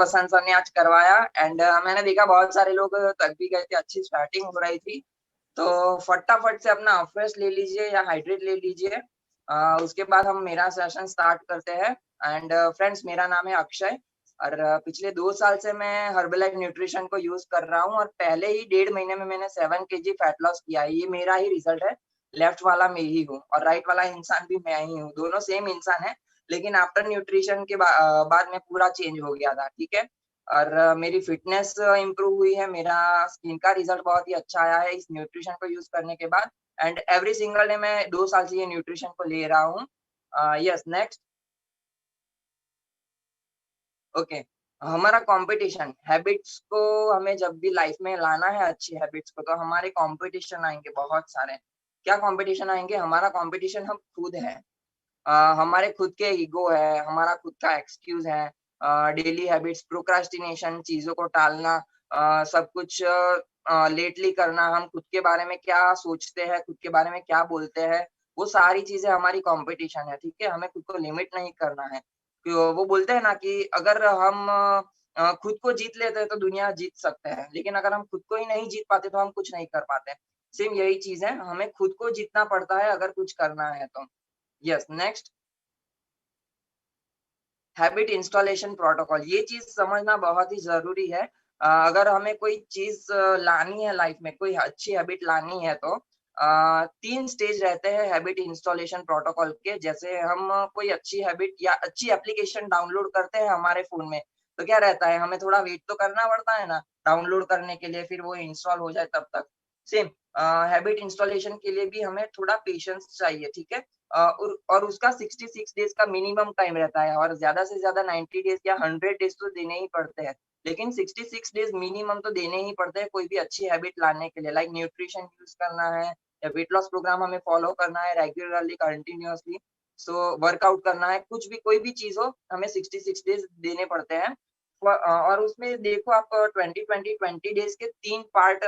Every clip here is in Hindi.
पसंद सर ने आज करवाया एंड मैंने देखा बहुत सारे लोग थक भी गए थे, अच्छी स्वेटिंग हो रही थी। तो फटाफट से अपना फ्रेश ले लीजिए या हाइड्रेट ले लीजिए। उसके बाद हम मेरा सेशन स्टार्ट करते हैं। एंड फ्रेंड्स, मेरा नाम है अक्षय और पिछले 2 साल से मैं हर्बलाइफ न्यूट्रिशन को यूज़ कर रहा हूँ और पहले ही 1.5 महीने में मैंने 7 केजी फैट लॉस किया है। ये मेरा ही रिज़ल्ट है। लेफ्ट वाला मैं ही हूँ और राइट वाला इंसान भी मैं ही हूँ। दोनों सेम इंसान हैं, लेकिन आफ्टर न्यूट्रिशन के बाद में पूरा चेंज हो गया था, ठीक है? और मेरी फिटनेस इम्प्रूव हुई है, मेरा स्किन का रिज़ल्ट बहुत ही अच्छा आया है इस न्यूट्रिशन को यूज़ करने के बाद एंड एवरी सिंगल डे मैं 2 साल से ये न्यूट्रिशन को ले रहा हूँ। Yes, next. ओके, हमारा कंपटीशन हैबिट्स को हमें जब भी लाइफ में लाना है अच्छी हैबिट्स को, तो हमारे कंपटीशन आएँगे बहुत सारे। क्या कंपटीशन आएँगे? हमारा कंपटीशन हम खुद हैं। हमारे खुद के ईगो है, हमारा खुद का एक्सक्यूज़ है, डेली हैबिट्स, प्रोक्रास्टिनेशन, चीज़ों को टालना, सब कुछ लेटली करना, हम खुद के बारे में क्या सोचते हैं, खुद के बारे में क्या बोलते हैं, वो सारी चीज़ें हमारी कॉम्पिटिशन है, ठीक है? हमें खुद को लिमिट नहीं करना है। वो बोलते हैं ना कि अगर हम खुद को जीत लेते हैं तो दुनिया जीत सकते हैं, लेकिन अगर हम खुद को ही नहीं जीत पाते तो हम कुछ नहीं कर पाते। सेम यही चीज़ है, हमें खुद को जीतना पड़ता है अगर कुछ करना है तो। Yes, next. Habit installation protocol, ये चीज़ समझना बहुत ही ज़रूरी है। अगर हमें कोई चीज़ लानी है लाइफ में, कोई अच्छी हैबिट लानी है तो 3 स्टेज रहते हैं हैबिट इंस्टॉलेशन प्रोटोकॉल के। जैसे हम कोई अच्छी हैबिट या अच्छी एप्लीकेशन डाउनलोड करते हैं हमारे फ़ोन में, तो क्या रहता है, हमें थोड़ा वेट तो करना पड़ता है ना, डाउनलोड करने के लिए, फिर वो इंस्टॉल हो जाए तब तक। सेम हैबिट इंस्टॉलेशन के लिए भी हमें थोड़ा पेशेंस चाहिए, ठीक है? और उसका 66 डेज़ का मिनिमम टाइम रहता है और ज़्यादा से ज़्यादा 90 डेज़ या 100 डेज़ तो देने ही पड़ते हैं। लेकिन 66 डेज़ मिनिमम तो देने ही पड़ते हैं कोई भी अच्छी हैबिट लाने के लिए, लाइक न्यूट्रिशन यूज़ करना है या वेट लॉस प्रोग्राम हमें फॉलो करना है रेगुलरली, कंटीन्यूअसली। सो वर्कआउट करना है, कुछ भी कोई भी चीज़ हो, हमें 66 डेज़ देने पड़ते हैं। और उसमें देखो आप 20-20-20 डेज़ के 3 पार्ट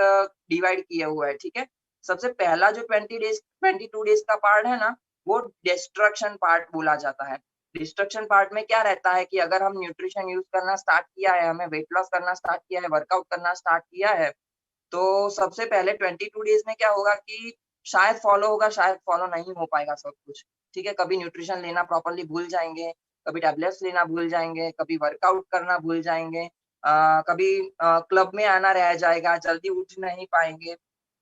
डिवाइड किए हुए हैं, ठीक है? सबसे पहला जो 22 डेज़ का पार्ट है ना, वो डिस्ट्रक्शन पार्ट बोला जाता है। डिस्ट्रक्शन पार्ट में क्या रहता है कि अगर हम न्यूट्रिशन यूज़ करना स्टार्ट किया है, हमें वेट लॉस करना स्टार्ट किया है, वर्कआउट करना स्टार्ट किया है, तो सबसे पहले 22 डेज़ में क्या होगा कि शायद फ़ॉलो होगा, शायद फ़ॉलो नहीं हो पाएगा सब कुछ, ठीक है? कभी न्यूट्रिशन लेना प्रॉपर्ली भूल जाएँगे, कभी टैबलेट्स लेना भूल जाएँगे, कभी वर्कआउट करना भूल जाएँगे, कभी क्लब में आना रह जाएगा, जल्दी उठ नहीं पाएँगे,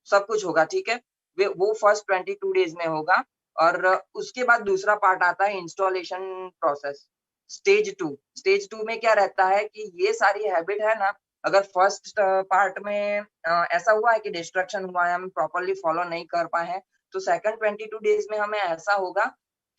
सब कुछ होगा, ठीक है? वे वो फर्स्ट 22 डेज़ में होगा और उसके बाद दूसरा पार्ट आता है इंस्टॉलेशन प्रोसेस, स्टेज 2। स्टेज 2 में क्या रहता है कि ये सारी हैबिट है ना, अगर फर्स्ट पार्ट में ऐसा हुआ है कि डिस्ट्रैक्शन हुआ है, हम प्रॉपर्ली फॉलो नहीं कर पाए हैं, तो सेकंड 22 डेज़ में हमें ऐसा होगा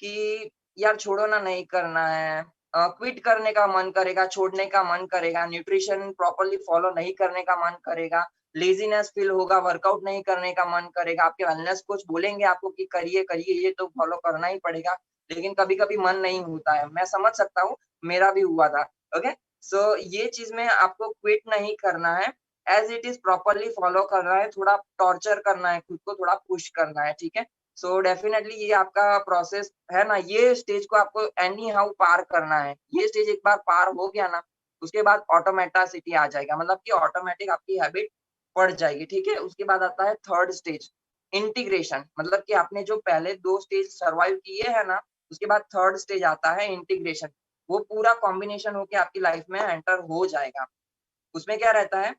कि यार छोड़ो ना, नहीं करना है। क्विट करने का मन करेगा, छोड़ने का मन करेगा, न्यूट्रिशन प्रॉपर्ली फॉलो नहीं करने का मन करेगा, लेज़ीनेस फील होगा, वर्कआउट नहीं करने का मन करेगा, आपके वेलनेस कोच बोलेंगे आपको कि करिए, करिए, ये तो फॉलो करना ही पड़ेगा, लेकिन कभी-कभी मन नहीं होता है। मैं समझ सकता हूँ, मेरा भी हुआ था, ओके? सो ये चीज़ में आपको क्विट नहीं करना है, as it is properly follow करना है, थोड़ा टॉर्चर करना है, खुद को थोड़ा पुश करना है, ठीक है? सो डेफिनिटली ये आपका प्रोसेस है ना, ये स्टेज को आपको एनी हाउ पार करना है। ये स्टेज एक बार पार हो गया ना, उसके बाद ऑटोमेटासिटी आ जाएगा, मतलब कि ऑटोमेटिक आपकी हैबिट पड़ जाएगी, ठीक है? उसके बाद आता है थर्ड स्टेज, इंटीग्रेशन, मतलब कि आपने जो पहले 2 स्टेज सर्वाइव किए हैं ना, उसके बाद थर्ड स्टेज आता है इंटीग्रेशन। वो पूरा कॉम्बिनेशन होके आपकी लाइफ में एंटर हो जाएगा। उसमें क्या रहता है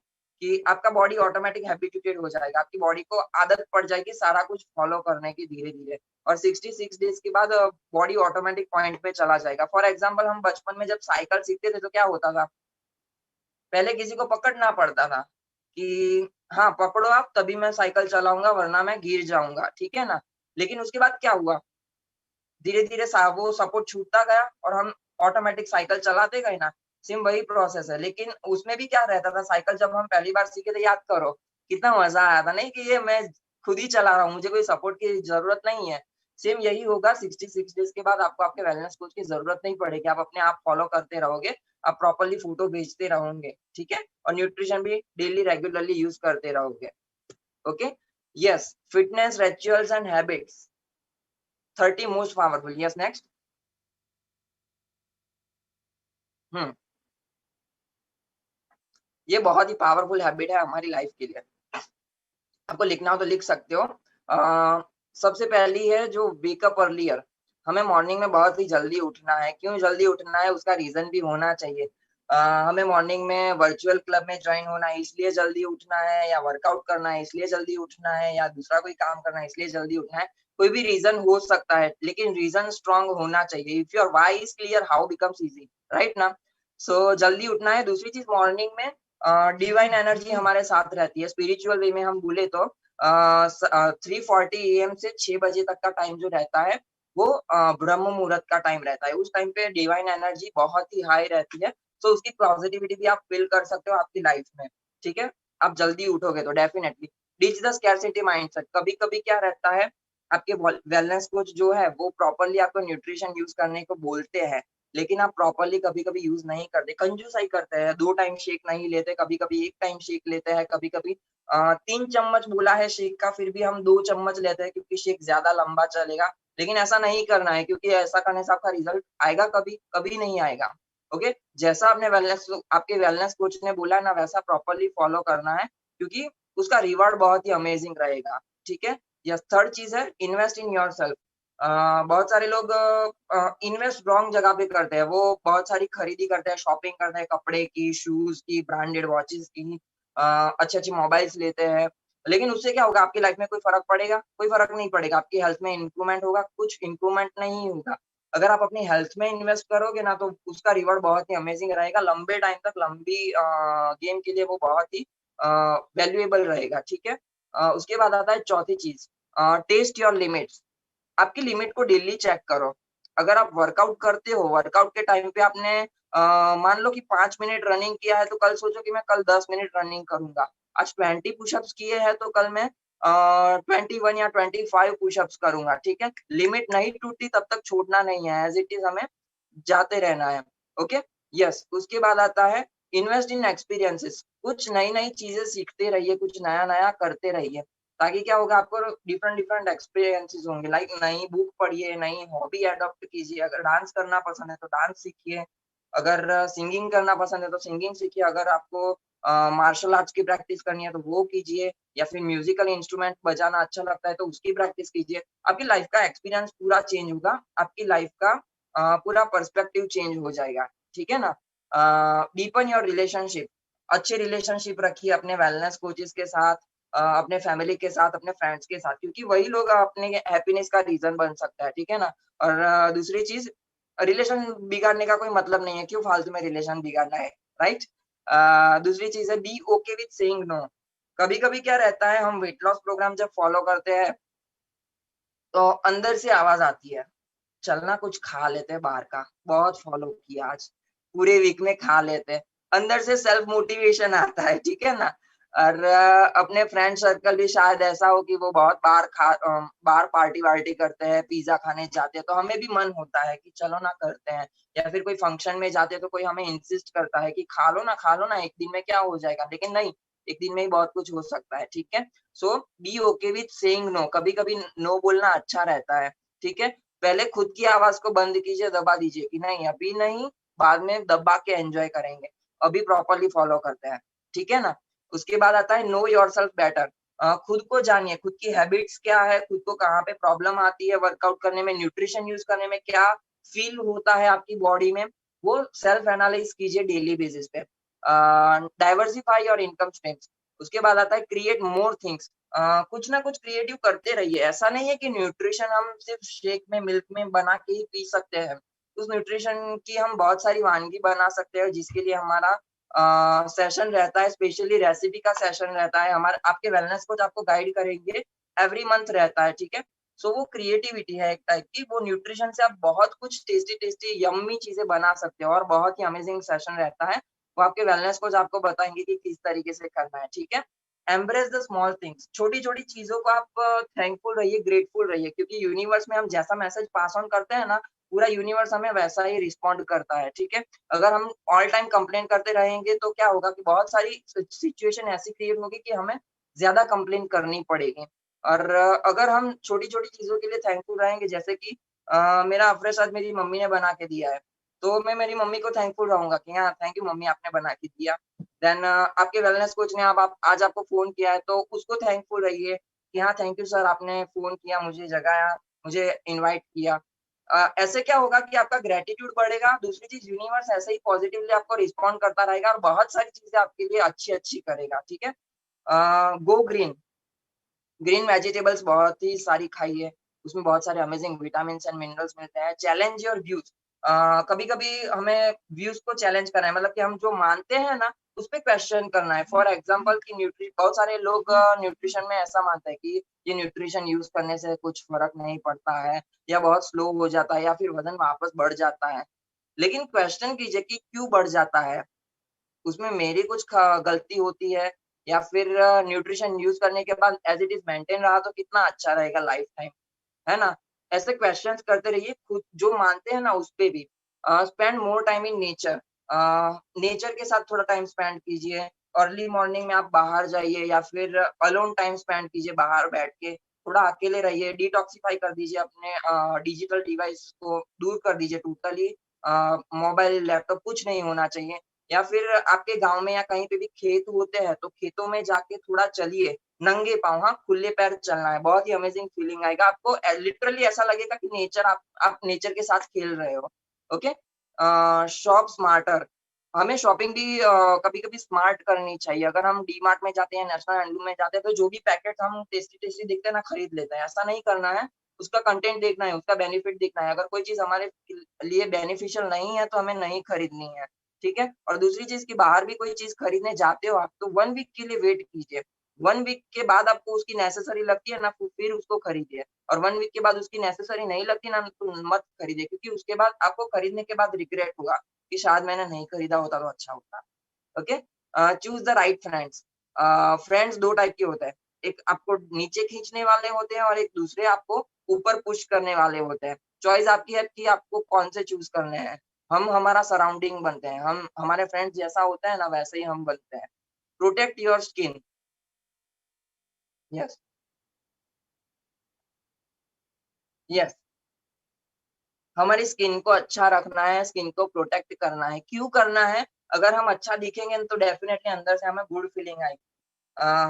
कि आपका बॉडी ऑटोमैटिक हैबिचुएटेड हो जाएगा, आपकी बॉडी को आदत पड़ जाएगी सारा कुछ फॉलो करने की धीरे-धीरे और 66 डेज़ के बाद बॉडी ऑटोमैटिक पॉइंट पे चला जाएगा। फॉर एग्ज़ाम्पल हम बचपन में जब साइकिल सीखते थे तो क्या होता था? पहले किसी को पकड़ना पड़ता था कि हाँ, पकड़ो आप तभी मैं साइकिल चलाऊँगा वरना मैं गिर जाऊँगा, ठीक है ना? लेकिन उसके बाद क्या हुआ? धीरे-धीरे वो सपोर्ट छूटता गया और हम ऑटोमैटिक साइकिल चलाते गए ना, सेम वही प्रोसेस है। लेकिन उसमें भी क्या रहता था, साइकिल जब हम पहली बार सीखे थे, याद करो, कितना मज़ा आया था नहीं कि ये मैं खुद ही चला रहा हूँ, मुझे कोई सपोर्ट की ज़रूरत नहीं है। सेम यही होगा 66 डेज़ के बाद आपको आपके वेलनेस कोच की ज़रूरत नहीं पड़ेगी, आप अपने आप फॉलो करते रहोगे, आप प्रॉपर्ली फ़ोटो भेजते रहोगे, ठीक है? और न्यूट्रिशन भी डेली रेगुलरली यूज़ करते रहोगे, okay? Yes, fitness rituals and habits, 30 most powerful. Yes, next. हुँ। ये बहुत ही पावरफुल हैबिट है हमारी लाइफ के लिए। आपको लिखना हो तो लिख सकते हो। सबसे पहली है जो वेक अप अर्लियर, हमें मॉर्निंग में बहुत ही जल्दी उठना है। क्यों जल्दी उठना है उसका रीज़न भी होना चाहिए। हमें मॉर्निंग में वर्चुअल क्लब में जॉइन होना है इसलिए जल्दी उठना है, या वर्कआउट करना है इसलिए जल्दी उठना है, या दूसरा कोई काम करना है इसलिए जल्दी उठना है। कोई भी रीज़न हो सकता है, लेकिन रीज़न स्ट्रॉन्ग होना चाहिए। If your why is clear how becomes easy, right ना? सो जल्दी उठना है। दूसरी चीज़ मॉर्निंग में डिवाइन एनर्जी हमारे साथ रहती है। स्पिरिचुअल वे में हम बोले तो 3:40 एएम से 6 बजे तक का टाइम जो रहता है, वो ब्रह्म मुहूर्त का टाइम रहता है। उस टाइम पे डिवाइन एनर्जी बहुत ही हाई रहती है, तो उसकी पॉजिटिविटी भी आप फ़ील कर सकते हो आपकी लाइफ़ में, ठीक है? आप जल्दी उठोगे तो definitely. Ditch the scarcity mindset, कभी-कभी क्या रहता है, आपके वेलनेस कोच जो है, वो प्रॉपर्ली आपको न्यूट्रिशन यूज़ करने को बोलते हैं, लेकिन आप प्रॉपर्ली कभी-कभी यूज़ नहीं करते, कंजूसाई करते हैं, 2 टाइम शेक नहीं लेते, कभी-कभी 1 टाइम शेक लेते हैं, कभी-कभी 3 चम्मच बोला है शेक का, फिर भी हम 2 चम्मच लेते हैं क्योंकि शेक ज़्यादा लंबा चलेगा। लेकिन ऐसा नहीं करना है क्योंकि ऐसा करने से आपका रिज़ल्ट आएगा कभी? कभी नहीं आएगा। ओके? जैसा आपके वेलनेस कोच ने बोला है ना वैसा प्रॉपर्ली फॉलो करना है क्योंकि उसका रिवार्ड बहुत ही अमेज़िंग रहेगा। ठीक है? यस, थर्ड चीज़ है इन्वेस्ट इन योरसेल्फ। बहुत सारे लोग इन्वेस्ट रॉन्ग जगह पे करते हैं। वो बहुत सारी खरीदी करते हैं, शॉपिंग करते हैं कपड़े की, शूज़ की, ब्रांडेड वॉचेस की, अच्छे-अच्छे मोबाइल्स लेते हैं। लेकिन उससे क्या होगा आपकी लाइफ में कोई फ़र्क पड़ेगा? कोई फ़र्क नहीं पड़ेगा। आपकी हेल्थ में इम्प्रूवमेंट होगा? कुछ इम्प्रूवमेंट नहीं होगा। अगर आप अपनी हेल्थ में इन्वेस्ट करोगे ना तो उसका रिवार्ड बहुत ही अमेज़िंग रहेगा। लंबे टाइम तक लंबी गेम के लिए वो बहुत ही अ, वैल्यूएबल रहेगा, ठीक है? उसके बाद आता है चौथी चीज़, टेस्ट योर लिमिट्स। आपकी लिमिट को डेली चेक करो। अगर आप वर्कआउट करते हो, वर्कआउट के टाइम पे आपने मान लो कि 5 मिनट रनिंग किया है, तो कल सोचो कि मैं कल 10 मिनट रनिंग करूँगा। आज 20 पुशअप्स किए हैं, तो कल मैं 21 या 25 पुशअप्स करूँगा, ठीक है? लिमिट नहीं टूटती तब तक छोड़ना नहीं है, एज़ इट इज़ हमें जाते रहना है, ओके? यस, उसके बाद आता है इन्वेस्ट इन एक्सपीरियंसेस। कुछ नई-नई चीज़ें सीखते रहिए, कुछ नया-नया करते रहिए। ताकि क्या होगा आपको डिफरेंट डिफरेंट एक्सपीरियंसेस होंगे लाइक नई बुक पढ़िए, नई हॉबी अडॉप्ट कीजिए, अगर डांस करना पसंद है तो डांस सीखिए, अगर सिंगिंग करना पसंद है तो सिंगिंग सीखिए, अगर आपको मार्शल आर्ट्स की प्रैक्टिस करनी है तो वो कीजिए या फिर म्यूजिकल इंस्ट्रूमेंट बजाना अच्छा लगता है तो उसकी प्रैक्टिस कीजिए। आपकी लाइफ का एक्सपीरियंस पूरा चेंज होगा, आपकी लाइफ का पूरा पर्सपेक्टिव चेंज हो जाएगा, ठीक है ना? डीपन योर रिलेशनशिप, अच्छे रिलेशनशिप रखिए अपने वेलनेस कोचेस के साथ, अपने फैमिली के साथ, अपने फ्रेंड्स के साथ क्योंकि वही लोग अपने हैप्पीनेस का रीज़न बन सकता है, ठीक है ना? और दूसरी चीज़ रिलेशन बिगाड़ने का कोई मतलब नहीं है, क्यों फालतू में रिलेशन बिगाड़ना है, राइट? दूसरी चीज़ है be okay with saying no. कभी-कभी क्या रहता है हम वेट लॉस प्रोग्राम जब फॉलो करते हैं, तो अंदर से आवाज़ आती है, चलना कुछ खा लेते हैं बाहर का, बहुत फॉलो किया आज, पूरे वीक में खा लेते हैं। अंदर से सेल्फ मोटिवेशन आता है, ठीक है ना? और अपने फ्रेंड सर्कल भी शायद ऐसा हो कि वो बहुत बाहर पार्टी-वार्टी करते हैं, पिज़्ज़ा खाने जाते हैं, तो हमें भी मन होता है कि चलो ना करते हैं या फिर कोई फंक्शन में जाते हैं तो कोई हमें इंसिस्ट करता है कि खा लो ना, एक दिन में क्या हो जाएगा? लेकिन नहीं, एक दिन में ही बहुत कुछ हो सकता है, ठीक है? So be okay with saying no, कभी-कभी नो बोलना अच्छा रहता है, ठीक है? पहले खुद की आवाज़ को बंद कीजिए, दबा दीजिए कि नहीं अभी नहीं, बाद में दबा के एन्जॉय करेंगे। अभी प्रॉपर्ली फ़ॉलो करते हैं, ठीक है ना? उसके बाद आता है नो योरसेल्फ बेटर। खुद को जानिए, खुद की हैबिट्स क्या है, खुद को कहाँ पे प्रॉब्लम आती है वर्कआउट करने में, न्यूट्रिशन यूज़ करने में क्या फ़ील होता है आपकी बॉडी में, वो सेल्फ एनालाइज़ कीजिए डेली बेसिस पे। Diversify your income streams. उसके बाद आता है क्रिएट मोर थिंग्स। कुछ ना कुछ क्रिएटिव करते रहिए। ऐसा नहीं है कि न्यूट्रिशन हम सिर्फ़ शेक में, मिल्क में बना के ही पी सकते हैं। उस न्यूट्रिशन की हम बहुत सारी वानगी बना सकते हैं जिसके लिए हमारा सेशन रहता है, स्पेशली रेसिपी का सेशन रहता है। हमारे आपके वेलनेस कोच आपको गाइड करेंगे, एवरी मंथ रहता है, ठीक है? सो वो क्रिएटिविटी है एक टाइप की, वो न्यूट्रिशन से आप बहुत कुछ टेस्टी-टेस्टी यम्मी चीज़ें बना सकते हो और बहुत ही अमेज़िंग सेशन रहता है। वो आपके वेलनेस कोच आपको बताएँगे कि किस तरीके से करना है, ठीक है? एम्ब्रेस द स्मॉल थिंग्स, छोटी-छोटी चीज़ों को आप थैंकफुल रहिए, ग्रेटफुल रहिए क्योंकि यूनिवर्स में हम जैसा मैसेज पास ऑन करते हैं ना, पूरा यूनिवर्स हमें वैसा ही रिस्पॉन्ड करता है, ठीक है? अगर हम ऑल टाइम कंप्लेन करते रहेंगे तो क्या होगा कि बहुत सारी सिचुएशन ऐसी क्रिएट होगी कि हमें ज़्यादा कंप्लेन करनी पड़ेगी। और अगर हम छोटी-छोटी चीज़ों के लिए थैंकफुल रहेंगे जैसे कि मेरा अफ़्रेश आज मेरी मम्मी ने बना के दिया है, तो मैं मेरी मम्मी को थैंकफुल रहूँगा कि हाँ, थैंक यू मम्मी आपने बना के दिया। देन आपके वेलनेस कोच ने अब आप आज आपको फ़ोन किया है, तो उसको थैंकफुल रहिए कि हाँ, थैंक यू सर आपने फ़ोन किया, मुझे जगाया, मुझे इनवाइट किया। ऐसे क्या होगा कि आपका ग्रैटिट्यूड बढ़ेगा, दूसरी चीज़ यूनिवर्स ऐसे ही पॉज़िटिवली आपको रिस्पॉन्ड करता रहेगा और बहुत सारी चीज़ें आपके लिए अच्छी-अच्छी करेगा, ठीक है? गो ग्रीन, ग्रीन वेजिटेबल्स बहुत ही सारी खाइए, उसमें बहुत सारे अमेजिंग विटामिन्स एंड मिनरल्स मिलते हैं। चैलेंज योर व्यूज़, कभी-कभी हमें व्यूज़ को चैलेंज करना है, मतलब कि हम जो मानते हैं ना, उस पे क्वेश्चन करना है। फॉर एग्ज़ाम्पल कि बहुत सारे लोग न्यूट्रिशन में ऐसा मानते हैं कि ये न्यूट्रिशन यूज़ करने से कुछ फ़र्क नहीं पड़ता है या बहुत स्लो हो जाता है या फिर वज़न वापस बढ़ जाता है। लेकिन क्वेश्चन कीजिए कि क्यों बढ़ जाता है? उसमें मेरी कुछ ख गलती होती है या फिर न्यूट्रिशन यूज़ करने के बाद एज़ इट इज़ मेंटेन रहा तो कितना अच्छा रहेगा लाइफ़ टाइम, है ना? ऐसे क्वेश्चन्स करते रहिए, खुद जो मानते हैं ना उस पे भी। Spend more time in nature, nature के साथ थोड़ा टाइम स्पेंड कीजिए। अर्ली मॉर्निंग में आप बाहर जाइए या फिर अलोन टाइम स्पेंड कीजिए बाहर बैठ के, थोड़ा अकेले रहिए, डिटॉक्सिफ़ाई कर दीजिए अपने डिजिटल डिवाइस को दूर कर दीजिए टोटली। मोबाइल, लैपटॉप कुछ नहीं होना चाहिए। या फिर आपके गाँव में या कहीं पे भी खेत होते हैं, तो खेतों में जाके थोड़ा चलिए, नंगे पाँव, हाँ, खुले पैर चलना है, बहुत ही अमेज़िंग फीलिंग आएगा आपको। लिटरली ऐसा लगेगा कि नेचर आप नेचर के साथ खेल रहे हो, ओके? शॉप स्मार्टर, हमें शॉपिंग भी कभी-कभी स्मार्ट करनी चाहिए। अगर हम डी-मार्ट में जाते हैं, नेशनल हैंडलूम में जाते हैं, तो जो भी पैकेट हम टेस्टी-टेस्टी दिखते हैं ना, खरीद लेते हैं। ऐसा नहीं करना है, उसका कंटेंट देखना है, उसका बेनिफिट देखना है। अगर कोई चीज़ हमारे लिए बेनिफिशियल नहीं है, तो हमें नहीं खरीदनी है। ठीक है? और दूसरी चीज़ कि बाहर भी कोई चीज़ खरीदने जाते हो आप, तो 1 वीक के लिए वेट कीजिए। 1 वीक के बाद आपको उसकी नेसेसरी लगती है ना, तो फिर उसको खरीदिए और 1 वीक के बाद उसकी नेसेसरी नहीं लगती ना, तो मत खरीदिए क्योंकि उसके बाद आपको खरीदने के बाद रिग्रेट होगा कि शायद मैंने नहीं खरीदा होता तो अच्छा होता। Okay? Choose the right friends, friends 2 type के होते हैं। एक आपको नीचे खींचने वाले होते हैं और एक दूसरे आपको ऊपर पुश करने वाले होते हैं। चॉइस आपकी है कि आपको कौन से चूज़ करने हैं। हम हमारा सराउंडिंग बनते हैं, हम हमारे फ्रेंड्स जैसा होता है ना वैसे ही हम बनते हैं। Protect your skin, yes, yes. हमारी स्किन को अच्छा रखना है, स्किन को प्रोटेक्ट करना है। क्यों करना है? अगर हम अच्छा दिखेंगे तो डेफिनिटली अंदर से हमें गुड फीलिंग आएगी।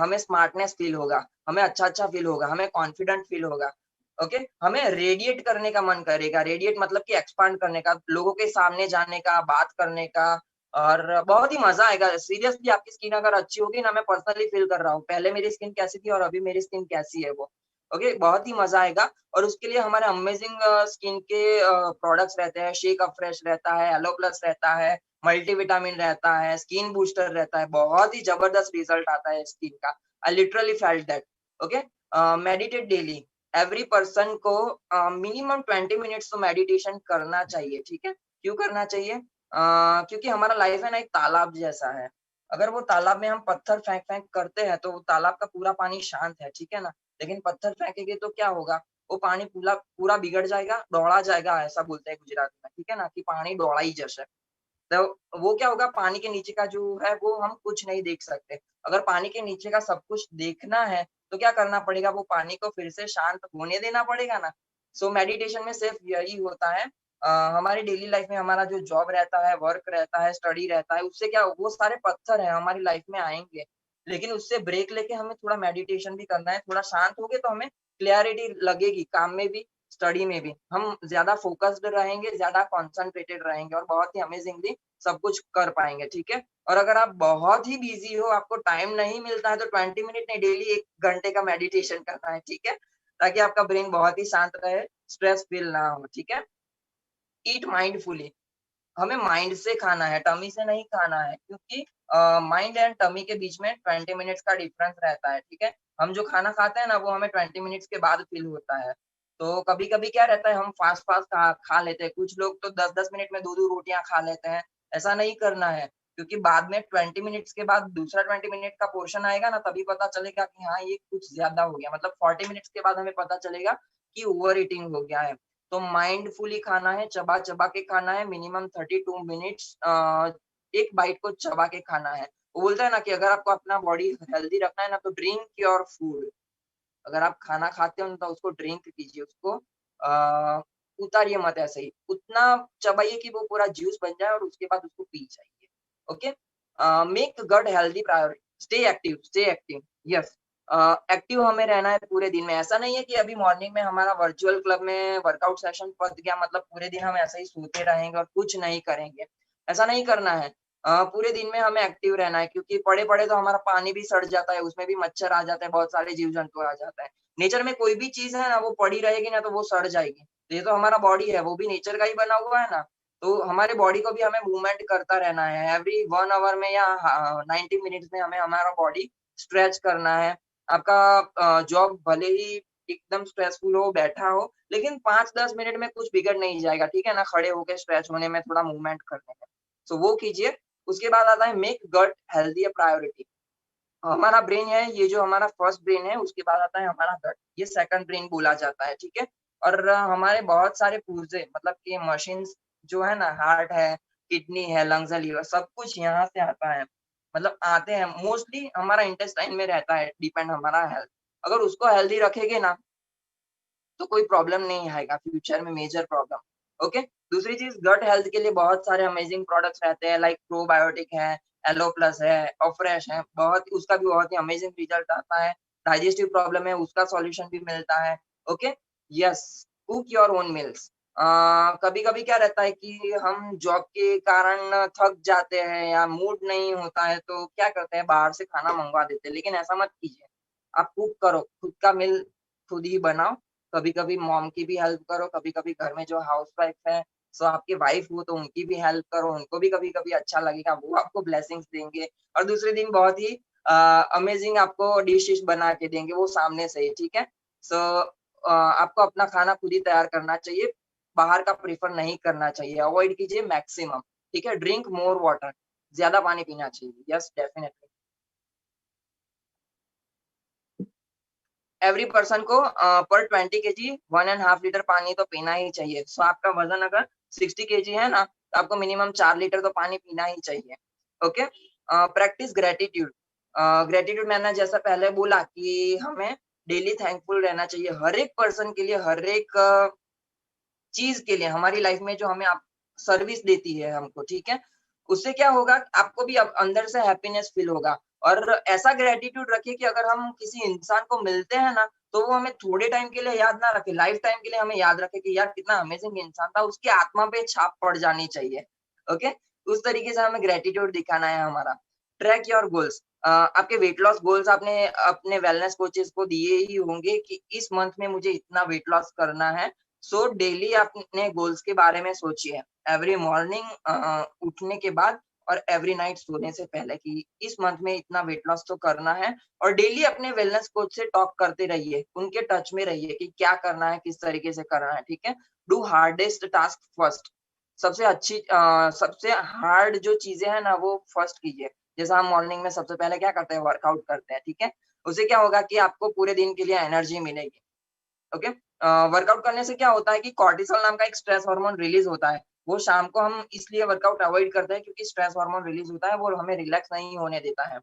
हमें स्मार्टनेस फ़ील होगा, हमें अच्छा-अच्छा फ़ील होगा, हमें कॉन्फिडेंट फ़ील होगा, ओके? हमें रेडिएट करने का मन करेगा, रेडिएट मतलब कि एक्सपांड करने का, लोगों के सामने जाने का, बात करने का और बहुत ही मज़ा आएगा। सीरियसली आपकी स्किन अगर अच्छी होगी ना, मैं पर्सनली फ़ील कर रहा हूँ, पहले मेरी स्किन कैसी थी और अभी मेरी स्किन कैसी है वो, ओके? बहुत ही मज़ा आएगा और उसके लिए हमारे अमेज़िंग स्किन के प्रोडक्ट्स रहते हैं, शेक अप फ्रेश रहता है, एलो प्लस रहता है, मल्टीविटामिन रहता है, स्किन बूस्टर रहता है, बहुत ही ज़बरदस्त रिज़ल्ट आता है स्किन का। I literally felt that, okay? Meditate daily, every person को मिनिमम 20 मिनट्स तो मेडिटेशन करना चाहिए, ठीक है? क्यों करना चाहिए? क्योंकि हमारा लाइफ़ है ना एक तालाब जैसा है। अगर वो तालाब में हम पत्थर फेंक-फेंक करते हैं, तो वो तालाब का पूरा पानी शांत है, ठीक है ना? लेकिन पत्थर फेंकेंगे तो क्या होगा? वो पानी पूरा पूरा बिगड़ जाएगा, दौड़ा जाएगा ऐसा बोलते हैं गुजराती में, ठीक है ना? कि पानी दौड़ाई जैसे। तो वो क्या होगा पानी के नीचे का जो है वो हम कुछ नहीं देख सकते। अगर पानी के नीचे का सब कुछ देखना है, तो क्या करना पड़ेगा वो पानी को फिर से शांत होने देना पड़ेगा ना। सो मेडिटेशन में सिर्फ़ यही होता है हमारी डेली लाइफ़ में हमारा जो जॉब रहता है, वर्क रहता है, स्टडी रहता है, उससे क्या वो सारे पत्थर हैं हमारी लाइफ़ में आएँगे। लेकिन उससे ब्रेक लेके हमें थोड़ा मेडिटेशन भी करना है, थोड़ा शांत होंगे तो हमें क्लैरिटी लगेगी काम में भी, स्टडी में भी। हम ज़्यादा फ़ोकस्ड रहेंगे, ज़्यादा कॉन्संट्रेटेड रहेंगे और बहुत ही अमेज़िंगली सब कुछ कर पाएँगे, ठीक है? और अगर आप बहुत ही बिज़ी हो, आपको टाइम नहीं मिलता है, तो 20 मिनट नहीं, डेली 1 घंटे का मेडिटेशन करना है, ठीक है? ताकि आपका ब्रेन बहुत ही शांत रहे, स्ट्रेस फ़ील ना हो, ठीक है? ईट माइंडफुली, हमें माइंड से खाना है, टमी से नहीं खाना है क्योंकि माइंड एंड टमी के बीच में 20 मिनट्स का डिफरेंस रहता है, ठीक है? हम जो खाना खाते हैं ना, वो हमें 20 मिनट्स के बाद फ़ील होता है। तो कभी-कभी क्या रहता है, हम फ़ास्ट-फ़ास्ट खा खा लेते हैं। कुछ लोग तो 10-10 मिनट में 2-2 रोटियाँ खा लेते हैं। ऐसा नहीं करना है, क्योंकि बाद में 20 मिनट्स के बाद दूसरा 20 मिनट का पोर्शन आएगा ना, तभी पता चलेगा कि हाँ, ये कुछ ज़्यादा हो गया। मतलब 40 मिनट्स के बाद हमें पता चलेगा कि ओवर ईटिंग हो गया है। तो माइंडफुली खाना है, चबा-चबा के खाना है, मिनिमम 32 मिनट्स एक बाइट को चबा के खाना है। वो बोलता है ना कि अगर आपको अपना बॉडी हेल्दी रखना है ना, तो ड्रिंक योर फूड। अगर आप खाना खाते हो ना, तो उसको ड्रिंक कीजिए, उसको उतारिए मत ऐसे ही। उतना चबाइए कि वो पूरा जूस बन जाए और उसके बाद उसको पी जाइए। Okay? Make gut healthy priority, stay active, yes. Active हमें रहना है पूरे दिन में। ऐसा नहीं है कि अभी मॉर्निंग में हमारा वर्चुअल क्लब में वर्कआउट सेशन पड़ गया मतलब पूरे दिन हम ऐसे ही सोते रहेंगे और कुछ नहीं करेंगे, ऐसा नहीं करना है। पूरे दिन में हमें एक्टिव रहना है क्योंकि पड़े-पड़े तो हमारा पानी भी सड़ जाता है, उसमें भी मच्छर आ जाते हैं, बहुत सारे जीव-जंतु आ जाता है। नेचर में कोई भी चीज़ है ना, वो पड़ी रहेगी ना तो वो सड़ जाएगी। तो ये तो हमारा बॉडी है, वो भी नेचर का ही बना हुआ है ना, तो हमारे बॉडी को भी हमें मूवमेंट करता रहना है। एवरी 1 आवर में या 90 मिनट्स में हमें हमारा बॉडी स्ट्रेच करना है। आपका जॉब भले ही एकदम स्ट्रेसफुल हो, बैठा हो, लेकिन 5-10 मिनट में कुछ बिगड़ नहीं जाएगा, ठीक है ना? खड़े होके स्ट्रेच होने में, थोड़ा मूवमेंट करने में। सो वो कीजिए। उसके बाद आता है make gut healthy a priority. हमारा ब्रेन है, ये जो हमारा फर्स्ट ब्रेन है, उसके बाद आता है हमारा गट, ये सेकंड ब्रेन बोला जाता है, ठीक है? और हमारे बहुत सारे पुर्जे मतलब कि मशीन्स जो है ना, हार्ट है, किडनी है, लंग्स है, लिवर, सब कुछ यहाँ से आता है। मतलब आते हैं, मोस्टली हमारा इंटेस्टाइन में रहता है, डिपेंड हमारा हेल्थ। अगर उसको हेल्दी रखेंगे ना, तो कोई प्रॉब्लम नहीं आएगा फ्यूचर में मेजर प्रॉब्लम, ओके? दूसरी चीज़ गट हेल्थ के लिए बहुत सारे अमेजिंग प्रोडक्ट्स रहते हैं लाइक प्रोबायोटिक है, एलो प्लस है, ऑफ्रेश है, बहुत उसका भी बहुत ही अमेजिंग रिजल्ट आता है। डाइजेस्टिव प्रॉब्लम है, उसका सॉल्यूशन भी मिलता है, okay? Yes, cook your own meals. कभी-कभी क्या रहता है कि हम जॉब के कारण थक जाते हैं या मूड नहीं होता है, तो क्या करते हैं बाहर से खाना मँगवा देते हैं, लेकिन ऐसा मत कीजिए। आप कुक करो, खुद का मील खुद ही बनाओ। कभी-कभी मॉम की भी हेल्प करो, कभी-कभी घर में जो हाउसवाइफ है, सो आपकी वाइफ हो तो उनकी भी हेल्प करो, उनको भी कभी-कभी अच्छा लगेगा, वो आपको ब्लेसिंग्स देंगे और दूसरे दिन बहुत ही अमेजिंग आपको डिशेज़ बना के देंगे वो सामने से ही, ठीक है? सो आपको अपना खाना खुद ही तैयार करना चाहिए, बाहर का प्रेफ़र नहीं करना चाहिए, अवॉइड कीजिए मैक्सिमम, ठीक है? ड्रिंक मोर वाटर, ज़्यादा पानी पीना चाहिए, यस डेफिनिटली। एवरी पर्सन को पर 20 केजी 1 एंड हाफ लीटर पानी तो पीना ही चाहिए। सो आपका वज़न अगर 60 केजी है ना, तो आपको मिनिमम 4 लीटर तो पानी पीना ही चाहिए। ओके? Practice gratitude. ग्रैटिट्यूड मैंने जैसा पहले बोला कि हमें डेली थैंकफुल रहना चाहिए हर एक पर्सन के लिए, हर एक चीज़ के लिए हमारी लाइफ में जो हमें आप सर्विस देती है हमको, ठीक है? उससे क्या होगा आपको भी अब अंदर से हैप्पीनेस फ़ील होगा और ऐसा ग्रैटिट्यूड रखिए कि अगर हम किसी इंसान को मिलते हैं ना, तो वो हमें थोड़े टाइम के लिए याद ना रखे, लाइफ़ टाइम के लिए हमें याद रखे कि यार कितना अमेज़िंग इंसान था, उसकी आत्मा पे छाप पड़ जानी चाहिए। ओके? उस तरीके से हमें ग्रैटिट्यूड दिखाना है हमारा। Track your goals. आपके वेट लॉस गोल्स आपने अपने वेलनेस कोचेज़ को दिए ही होंगे कि इस मंथ में मुझे इतना वेट लॉस करना है। सो डेली आप अपने गोल्स के बारे में सोचिए। एवरी मॉर्निंग उठने के बाद और एवरी नाइट सोने से पहले कि इस मंथ में इतना वेट लॉस तो करना है और डेली अपने वेलनेस कोच से टॉक करते रहिए, उनके टच में रहिए कि क्या करना है, किस तरीके से करना है, ठीक है? Do hardest task first. सबसे हार्ड जो चीज़ें हैं ना, वो फर्स्ट कीजिए। जैसे हम मॉर्निंग में सबसे पहले क्या करते हैं, वर्कआउट करते हैं, ठीक है? उससे क्या होगा कि आपको पूरे दिन के लिए एनर्जी मिलेगी। ओके। वर्कआउट करने से क्या होता है कि कॉर्टिसोल नाम का एक स्ट्रेस हार्मोन रिलीज़ होता है। वो शाम को हम इसलिए वर्कआउट अवॉइड करते हैं क्योंकि स्ट्रेस हार्मोन रिलीज़ होता है, वो हमें रिलैक्स नहीं होने देता है।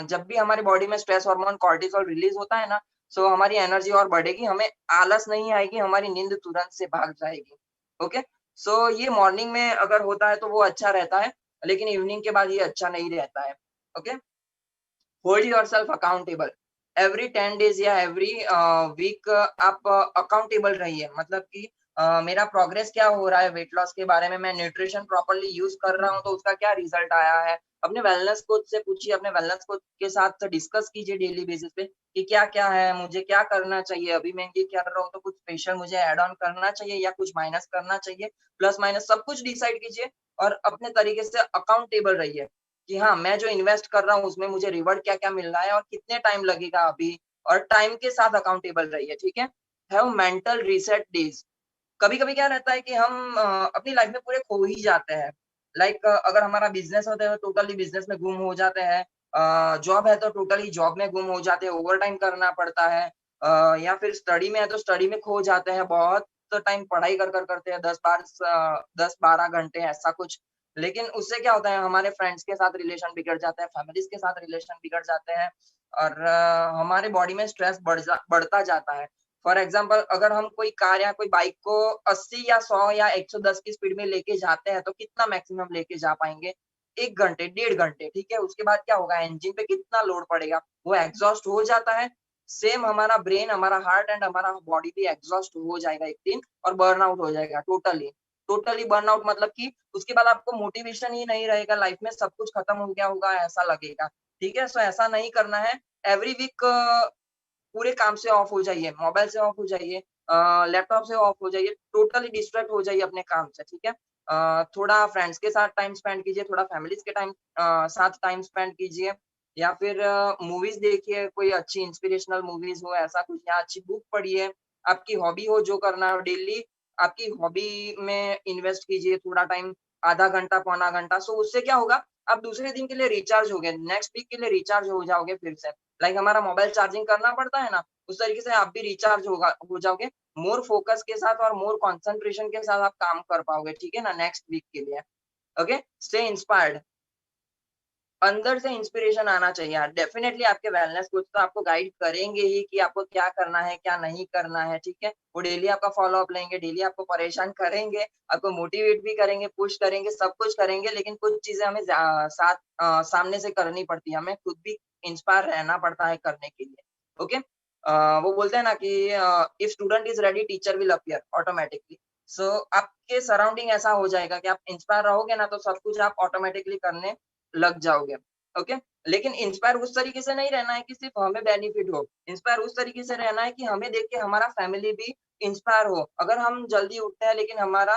जब भी हमारी बॉडी में स्ट्रेस हार्मोन कॉर्टिसोल रिलीज़ होता है ना, सो हमारी एनर्जी और बढ़ेगी, हमें आलस नहीं आएगी, हमारी नींद तुरंत से भाग जाएगी। ओके? सो ये मॉर्निंग में अगर होता है तो वो अच्छा रहता है, लेकिन इवनिंग के बाद ये अच्छा नहीं रहता है। Okay? Hold yourself accountable. Every 10 days या एवरी वीक आप अकाउंटेबल रहिए। मतलब कि मेरा प्रोग्रेस क्या हो रहा है वेट लॉस के बारे में, मैं न्यूट्रिशन प्रॉपर्ली यूज़ कर रहा हूँ, तो उसका क्या रिज़ल्ट आया है। अपने वेलनेस कोच से पूछिए, अपने वेलनेस कोच के साथ डिस्कस कीजिए डेली बेसिस पे कि क्या-क्या है, मुझे क्या करना चाहिए। अभी मैं ये कर रहा हूँ, तो कुछ स्पेशल मुझे ऐड ऑन करना चाहिए या कुछ माइनस करना चाहिए। प्लस माइनस सब कुछ डिसाइड कीजिए और अपने तरीके से अकाउंटेबल रहिए। कि हाँ, मैं जो इन्वेस्ट कर रहा हूँ उसमें मुझे रिवॉर्ड क्या-क्या मिल रहा है और कितने टाइम लगेगा अभी और टाइम के साथ अकाउंटेबल रहिए, ठीक है? Have mental reset days. कभी-कभी क्या रहता है कि हम अपनी लाइफ में पूरे खो ही जाते हैं। लाइक अगर हमारा बिज़नेस होता है तो टोटली बिज़नेस में गुम हो जाते हैं। जॉब है तो टोटली जॉब में गुम हो जाते हैं, ओवरटाइम करना पड़ता है। या फिर स्टडी में है तो स्टडी में खो जाते हैं, बहुत टाइम पढ़ाई कर करते हैं 10-12 घंटे ऐसा कुछ। लेकिन उससे क्या होता है हमारे फ्रेंड्स के साथ रिलेशन बिगड़ जाते हैं, फैमिलीज़ के साथ रिलेशन बिगड़ जाते हैं और हमारे बॉडी में स्ट्रेस बढ़ता जाता है। फॉर एग्ज़ाम्पल अगर हम कोई कार या कोई बाइक को 80 या 100 या 110 की स्पीड में लेके जाते हैं, तो कितना मैक्सिमम लेके जा पाएँगे? 1 घंटे, 1.5 घंटे, ठीक है? उसके बाद क्या होगा, इंजन पे कितना लोड पड़ेगा, वो एग्ज़ॉस्ट हो जाता है। सेम हमारा ब्रेन, हमारा हार्ट एंड हमारा बॉडी भी एग्ज़ॉस्ट हो जाएगा एक दिन और बर्नआउट हो जाएगा टोटली। टोटली बर्नआउट मतलब कि उसके बाद आपको मोटिवेशन ही नहीं रहेगा लाइफ में, सब कुछ खत्म हो गया होगा ऐसा लगेगा, ठीक है? सो ऐसा नहीं करना है। एवरी वीक पूरे काम से ऑफ हो जाइए, मोबाइल से ऑफ हो जाइए, लैपटॉप से ऑफ हो जाइए, टोटली डिस्ट्रैक्ट हो जाइए अपने काम से, ठीक है? थोड़ा फ्रेंड्स के साथ टाइम स्पेंड कीजिए, थोड़ा फैमिलीज़ के साथ टाइम स्पेंड कीजिए या फिर मूवीज़ देखिए, कोई अच्छी इंस्पिरेशनल मूवीज़ हो ऐसा कुछ या अच्छी बुक पढ़िए, आपकी हॉबी हो जो करना हो डेली, आपकी हॉबी में इन्वेस्ट कीजिए थोड़ा टाइम, आधा घंटा, पौना घंटा, सो उससे क्या होगा, आप दूसरे दिन के लिए रिचार्ज हो गए, नेक्स्ट वीक के लिए रिचार्ज हो जाओगे फिर से। लाइक हमारा मोबाइल चार्जिंग करना पड़ता है ना, उस तरीके से आप भी रिचार्ज हो जाओगे, मोर फोकस के साथ और मोर कंसंट्रेशन के साथ आप काम कर पाओगे, ठीक है ना? नेक्स्ट वीक के लिए। ओके? Stay inspired. अंदर से इंस्पिरेशन आना चाहिए यार। डेफ़िनेटली आपके वेलनेस कोच तो आपको गाइड करेंगे ही कि आपको क्या करना है, क्या नहीं करना है, ठीक है? वो डेली आपका फ़ॉलो-अप लेंगे, डेली आपको परेशान करेंगे, आपको मोटिवेट भी करेंगे, पुश करेंगे, सब कुछ करेंगे, लेकिन कुछ चीज़ें हमें सामने से करनी पड़ती है। हमें खुद भी इंस्पायर रहना पड़ता है करने के लिए। ओके? वो बोलते हैं ना कि if student is ready teacher will appear automatically. So आपके सराउंडिंग ऐसा हो जाएगा कि आप इंस्पायर रहोगे ना, तो सब कुछ आप ऑटोमैटिकली करने लग जाओगे, ओके? लेकिन इंस्पायर उस तरीके से नहीं रहना है कि सिर्फ़ हमें बेनिफिट हो। इंस्पायर उस तरीके से रहना है कि हमें देख के हमारा फैमिली भी इंस्पायर हो। अगर हम जल्दी उठते हैं लेकिन हमारा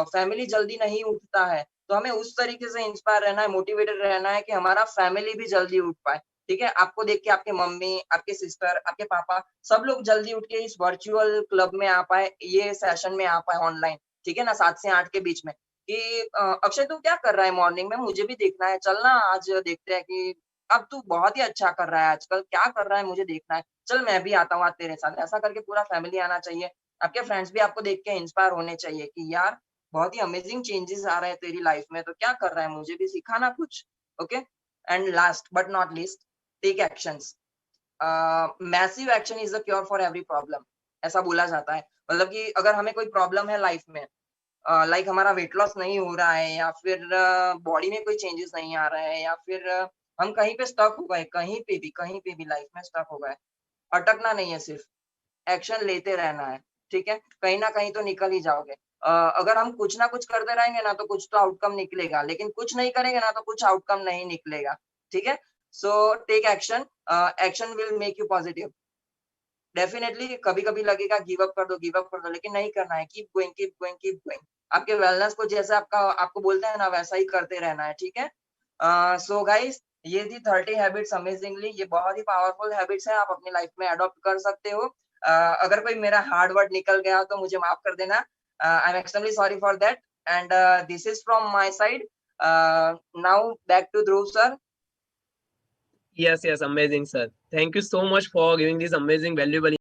फैमिली जल्दी नहीं उठता है, तो हमें उस तरीके से इंस्पायर रहना है, मोटिवेटेड रहना है कि हमारा फैमिली भी जल्दी उठ पाए, ठीक है? आपको देख के आपके मम्मी, आपके सिस्टर, आपके पापा सब लोग जल्दी उठ के इस वर्चुअल क्लब में आ पाएँ, ये सेशन में आ पाएँ ऑनलाइन, ठीक है ना? 7 से 8 के बीच में। कि अक्षय तू क्या कर रहा है मॉर्निंग में? मुझे भी देखना है, चल ना आज देखते हैं कि अब तू बहुत ही अच्छा कर रहा है आजकल, क्या कर रहा है मुझे देखना है। चल मैं भी आता हूँ आज तेरे साथ। ऐसा करके पूरा फैमिली आना चाहिए। आपके फ्रेंड्स भी आपको देख के इंस्पायर होने चाहिए कि यार बहुत ही अमेजिंग चेंजेस आ रहे हैं तेरी लाइफ में, तो क्या कर रहा है? मुझे भी सिखाना कुछ। Okay? And last but not least, take actions. Massive action is the cure for every problem, ऐसा बोला जाता है। मतलब कि अगर हमें कोई प्रॉब्लम है लाइफ में, लाइक हमारा वेट लॉस नहीं हो रहा है या फिर बॉडी में कोई चेंजेस नहीं आ रहा है या फिर हम कहीं पे स्टक हो गए, कहीं पे भी लाइफ में स्टक हो गए। अटकना नहीं है सिर्फ, एक्शन लेते रहना है, ठीक है? कहीं न कहीं तो निकल ही जाओगे। अगर हम कुछ ना कुछ करते रहेंगे ना, तो कुछ तो आउटकम निकलेगा, लेकिन कुछ नहीं करेंगे ना, तो कुछ आउटकम नहीं निकलेगा, ठीक है? So take action, action will make you positive. Definitely कभी-कभी लगेगा गिव अप कर दो, लेकिन नहीं करना है, keep going, keep going, keep going. आपके वेलनेस को जैसा आपको बोलते हैं ना, वैसा ही करते रहना है, ठीक है? सो गाइज़, ये थी 30 हैबिट्स अमेजिंगली, ये बहुत ही पावरफुल हैबिट्स हैं, आप अपनी लाइफ़ में अडॉप्ट कर सकते हो। अगर कोई मेरा हार्ड वर्ड निकल गया हो तो मुझे माफ़ कर देना। I am extremely sorry for that and this is from my side. Now back to Dhruv sir. Yes, yes, amazing, sir. Thank you so much for giving this amazing, valuable